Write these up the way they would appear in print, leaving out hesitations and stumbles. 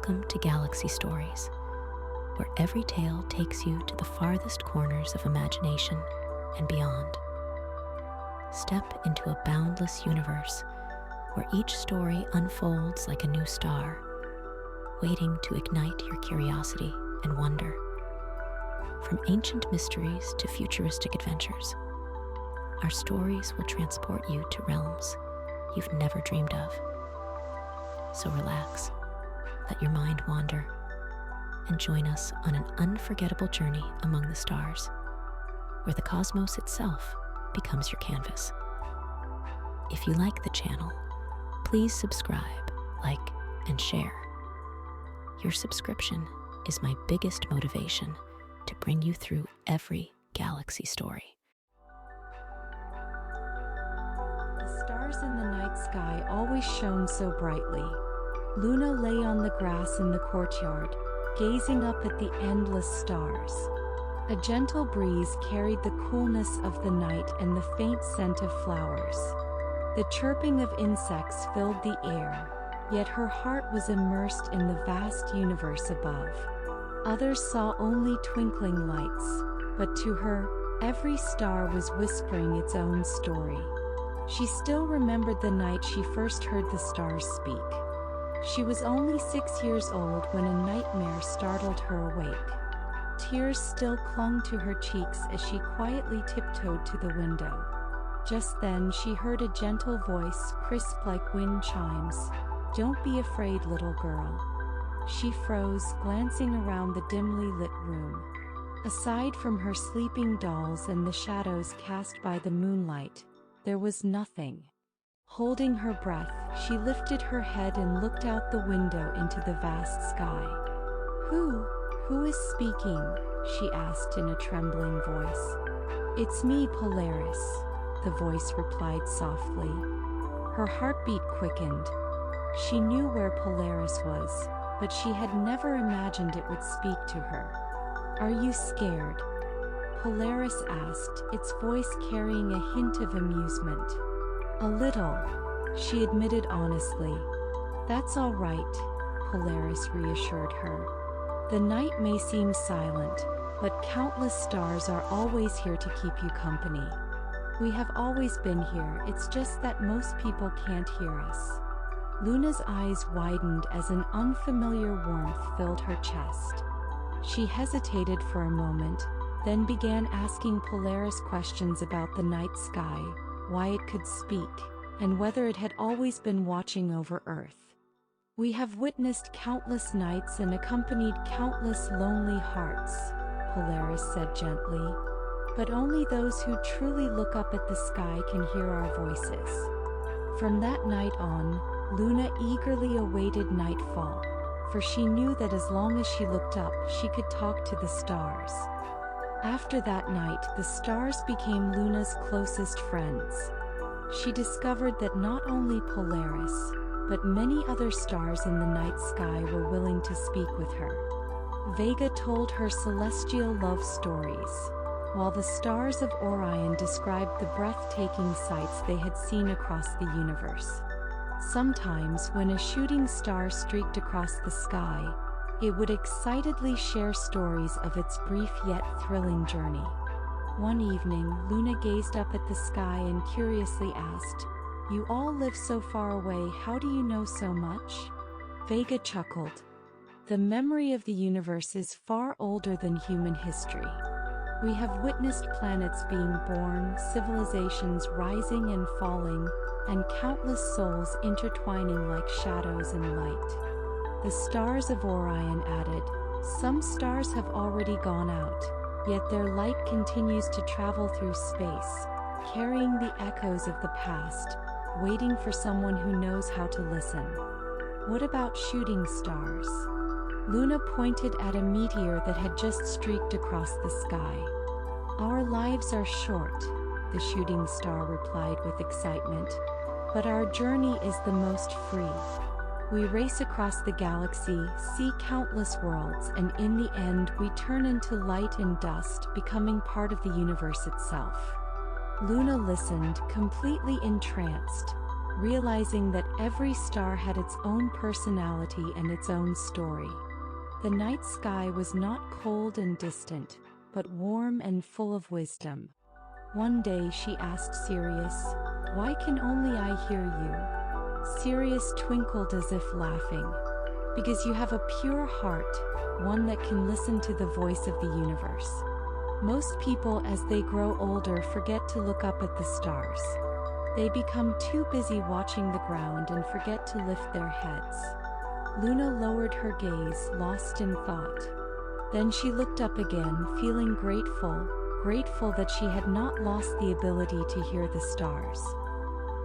Welcome to Galaxy Stories, where every tale takes you to the farthest corners of imagination and beyond. Step into a boundless universe where each story unfolds like a new star, waiting to ignite your curiosity and wonder. From ancient mysteries to futuristic adventures, our stories will transport you to realms you've never dreamed of. So relax, let your mind wander, and join us on an unforgettable journey among the stars, where the cosmos itself becomes your canvas. If you like the channel, please subscribe, like, and share. Your subscription is my biggest motivation to bring you through every galaxy story. The stars in the night sky always shone so brightly. Luna lay on the grass in the courtyard, gazing up at the endless stars. A gentle breeze carried the coolness of the night and the faint scent of flowers. The chirping of insects filled the air, yet her heart was immersed in the vast universe above. Others saw only twinkling lights, but to her, every star was whispering its own story. She still remembered the night she first heard the stars speak. She was only 6 years old when a nightmare startled her awake. Tears still clung to her cheeks as she quietly tiptoed to the window. Just then she heard a gentle voice, crisp like wind chimes. "Don't be afraid, little girl." She froze, glancing around the dimly lit room. Aside from her sleeping dolls and the shadows cast by the moonlight, there was nothing. Holding her breath, she lifted her head and looked out the window into the vast sky. Who is speaking?" she asked in a trembling voice. "It's me, Polaris," the voice replied softly. Her heartbeat quickened. She knew where Polaris was, but she had never imagined it would speak to her. "Are you scared?" Polaris asked, its voice carrying a hint of amusement. "A little," she admitted honestly. "That's all right," Polaris reassured her. "The night may seem silent, but countless stars are always here to keep you company. We have always been here, it's just that most people can't hear us." Luna's eyes widened as an unfamiliar warmth filled her chest. She hesitated for a moment, then began asking Polaris questions about the night sky, why it could speak, and whether it had always been watching over Earth. "We have witnessed countless nights and accompanied countless lonely hearts," Polaris said gently. "But only those who truly look up at the sky can hear our voices." From that night on, Luna eagerly awaited nightfall, for she knew that as long as she looked up, she could talk to the stars. After that night, the stars became Luna's closest friends. She discovered that not only Polaris, but many other stars in the night sky were willing to speak with her. Vega told her celestial love stories, while the stars of Orion described the breathtaking sights they had seen across the universe. Sometimes, when a shooting star streaked across the sky, it would excitedly share stories of its brief yet thrilling journey. One evening, Luna gazed up at the sky and curiously asked, "You all live so far away, how do you know so much?" Vega chuckled. "The memory of the universe is far older than human history. We have witnessed planets being born, civilizations rising and falling, and countless souls intertwining like shadows in light." The stars of Orion added, "Some stars have already gone out, yet their light continues to travel through space, carrying the echoes of the past, waiting for someone who knows how to listen." "What about shooting stars?" Luna pointed at a meteor that had just streaked across the sky. "Our lives are short," the shooting star replied with excitement, "but our journey is the most free. We race across the galaxy, see countless worlds, and in the end we turn into light and dust, becoming part of the universe itself." Luna listened, completely entranced. realizing that every star had its own personality and its own story. The night sky was not cold and distant, but warm and full of wisdom. One day she asked Sirius, "Why can only I hear you?" Sirius twinkled as if laughing. "Because you have a pure heart, one that can listen to the voice of the universe." Most people as they grow older forget to look up at the stars. They become too busy watching the ground and forget to lift their heads. Luna lowered her gaze, lost in thought. Then she looked up again, feeling grateful that she had not lost the ability to hear the stars.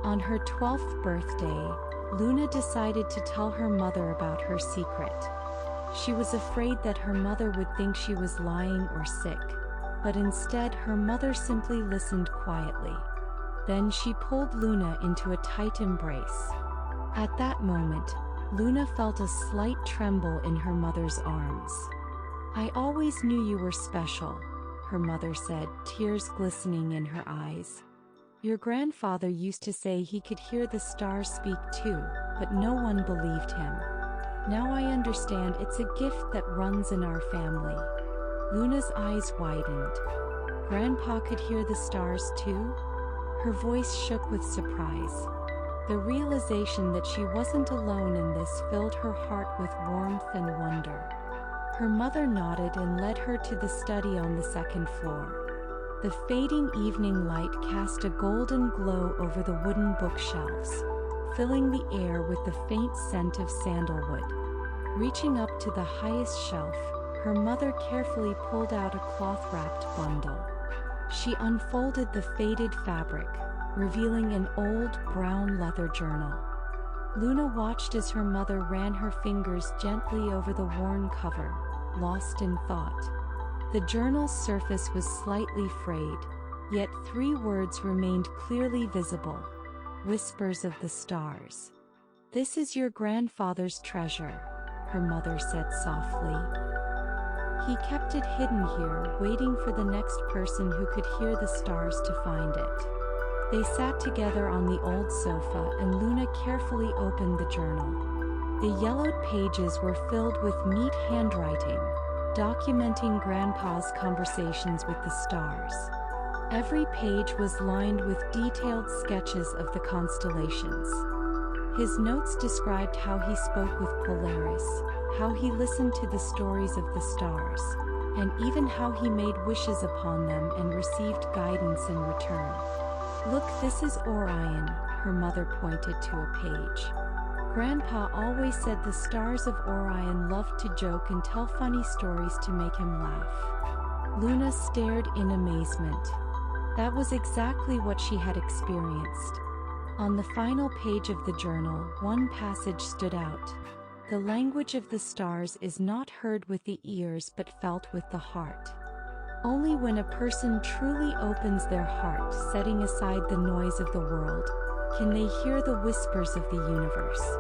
On her 12th birthday, Luna decided to tell her mother about her secret. She was afraid that her mother would think she was lying or sick, but instead her mother simply listened quietly. Then she pulled Luna into a tight embrace. At that moment, Luna felt a slight tremble in her mother's arms. "I always knew you were special," her mother said, tears glistening in her eyes. "Your grandfather used to say he could hear the stars speak too, but no one believed him. Now I understand it's a gift that runs in our family." Luna's eyes widened. "Grandpa could hear the stars too?" Her voice shook with surprise. The realization that she wasn't alone in this filled her heart with warmth and wonder. Her mother nodded and led her to the study on the second floor. The fading evening light cast a golden glow over the wooden bookshelves, filling the air with the faint scent of sandalwood. Reaching up to the highest shelf, her mother carefully pulled out a cloth-wrapped bundle. She unfolded the faded fabric, revealing an old brown leather journal. Luna watched as her mother ran her fingers gently over the worn cover, lost in thought. The journal's surface was slightly frayed, yet 3 words remained clearly visible: "Whispers of the Stars." "This is your grandfather's treasure," her mother said softly. "He kept it hidden here, waiting for the next person who could hear the stars to find it." They sat together on the old sofa and Luna carefully opened the journal. The yellowed pages were filled with neat handwriting, documenting Grandpa's conversations with the stars. Every page was lined with detailed sketches of the constellations. His notes described how he spoke with Polaris, how he listened to the stories of the stars, and even how he made wishes upon them and received guidance in return. "Look, this is Orion," her mother pointed to a page. "Grandpa always said the stars of Orion loved to joke and tell funny stories to make him laugh." Luna stared in amazement. That was exactly what she had experienced. On the final page of the journal, one passage stood out. "The language of the stars is not heard with the ears but felt with the heart. Only when a person truly opens their heart, setting aside the noise of the world, can they hear the whispers of the universe.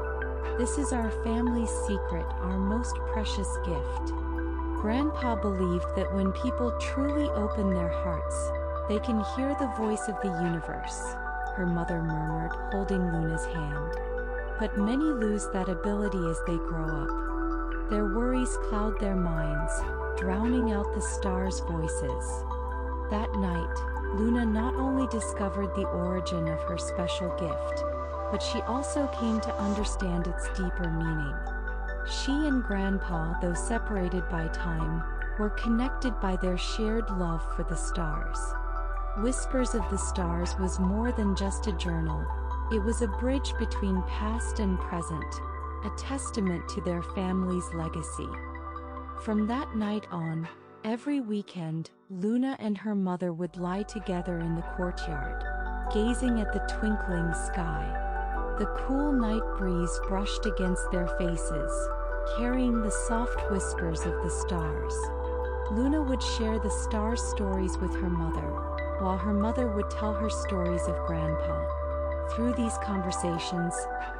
This is our family's secret, our most precious gift." Grandpa believed that when people truly open their hearts, they can hear the voice of the universe, her mother murmured, holding Luna's hand. "But many lose that ability as they grow up. Their worries cloud their minds, drowning out the stars' voices." That night, Luna not only discovered the origin of her special gift, but she also came to understand its deeper meaning. She and Grandpa, though separated by time, were connected by their shared love for the stars. Whispers of the Stars was more than just a journal. It was a bridge between past and present, a testament to their family's legacy. From that night on, every weekend, Luna and her mother would lie together in the courtyard, gazing at the twinkling sky. The cool night breeze brushed against their faces, carrying the soft whispers of the stars. Luna would share the stars' stories with her mother, while her mother would tell her stories of Grandpa. Through these conversations,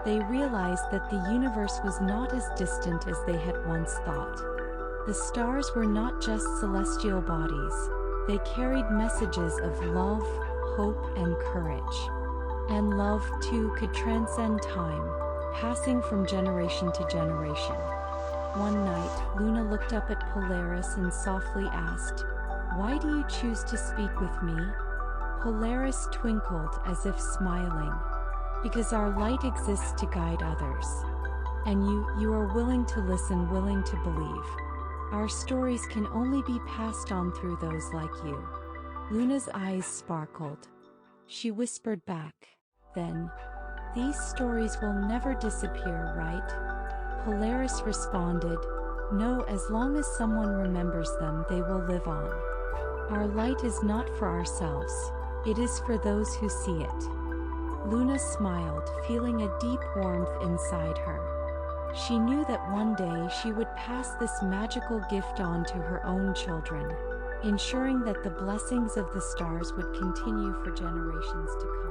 they realized that the universe was not as distant as they had once thought. The stars were not just celestial bodies, they carried messages of love, hope, and courage. And love, too, could transcend time, passing from generation to generation. One night, Luna looked up at Polaris and softly asked, "Why do you choose to speak with me?" Polaris twinkled as if smiling. "Because our light exists to guide others. And you are willing to listen, willing to believe. Our stories can only be passed on through those like you." Luna's eyes sparkled. She whispered back, "Then, these stories will never disappear, right?" Polaris responded, "No, as long as someone remembers them, they will live on. Our light is not for ourselves, it is for those who see it." Luna smiled, feeling a deep warmth inside her. She knew that one day she would pass this magical gift on to her own children, ensuring that the blessings of the stars would continue for generations to come.